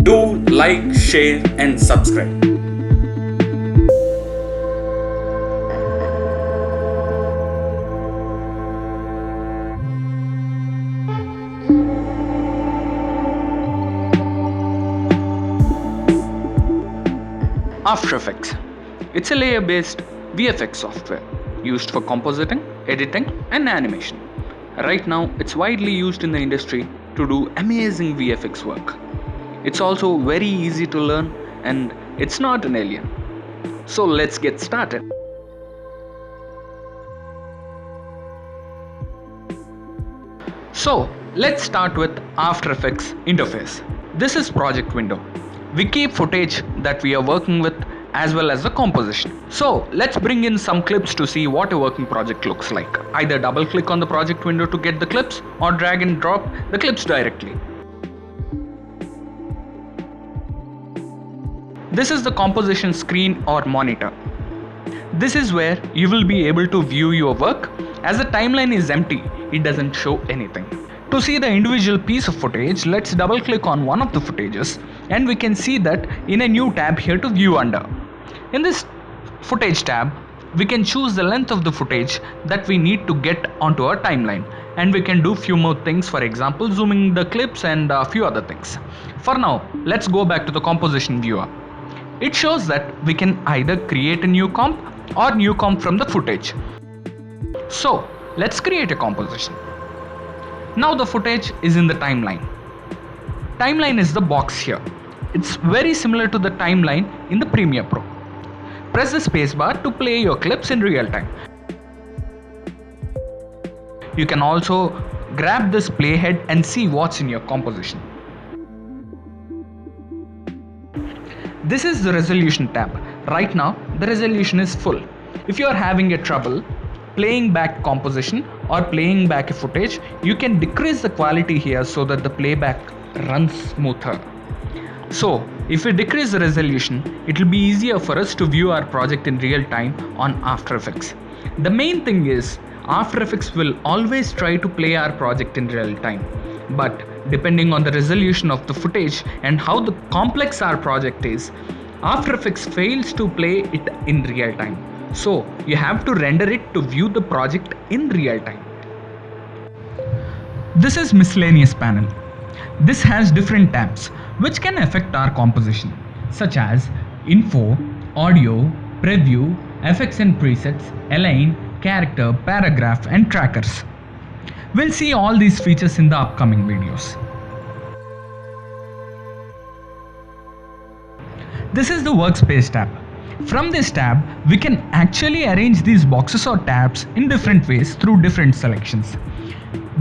Do like, share, and subscribe. After Effects. It's a layer-based VFX software used for compositing, editing, and animation. Right now, it's widely used in the industry to do amazing VFX work. It's also very easy to learn and it's not an alien. So let's get started. So let's start with After Effects interface. This is project window. We keep footage that we are working with as well as the composition. So let's bring in some clips to see what a working project looks like. Either double click on the project window to get the clips or drag and drop the clips directly. This is the composition screen or monitor. This is where you will be able to view your work. As the timeline is empty, it doesn't show anything. To see the individual piece of footage, let's double click on one of the footages and we can see that in a new tab here to view under. In this footage tab, we can choose the length of the footage that we need to get onto our timeline, and we can do few more things, for example zooming the clips and a few other things. For now, let's go back to the composition viewer. It shows that we can either create a new comp or new comp from the footage. So let's create a composition. Now the footage is in the timeline. Timeline is the box here. It's very similar to the timeline in the Premiere Pro. Press the spacebar to play your clips in real time. You can also grab this playhead and see what's in your composition. This is the resolution tab. Right now the resolution is full. If you are having a trouble playing back composition or playing back a footage, you can decrease the quality here so that the playback runs smoother. So if we decrease the resolution, it will be easier for us to view our project in real time on After Effects. The main thing is After Effects will always try to play our project in real time, but depending on the resolution of the footage and how the complex our project is, After Effects fails to play it in real time. So you have to render it to view the project in real time. This is miscellaneous panel. This has different tabs which can affect our composition, such as info, audio, preview, effects and presets, align, character, paragraph and trackers. We'll see all these features in the upcoming videos. This is the workspace tab. From this tab, we can actually arrange these boxes or tabs in different ways through different selections.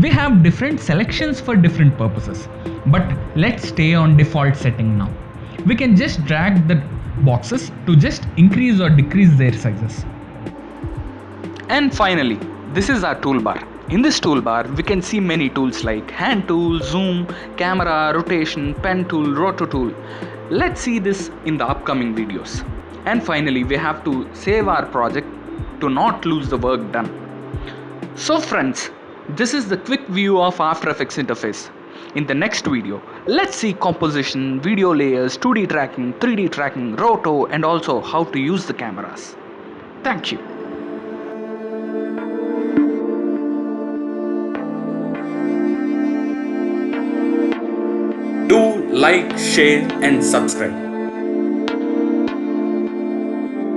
We have different selections for different purposes, but let's stay on default setting now. We can just drag the boxes to just increase or decrease their sizes. And finally, this is our toolbar. In this toolbar, we can see many tools like hand tool, zoom, camera, rotation, pen tool, roto tool. Let's see this in the upcoming videos. And finally, we have to save our project to not lose the work done. So friends, this is the quick view of After Effects interface. In the next video, let's see composition, video layers, 2D tracking, 3D tracking, roto, and also how to use the cameras. Thank you. Do like, share, and subscribe.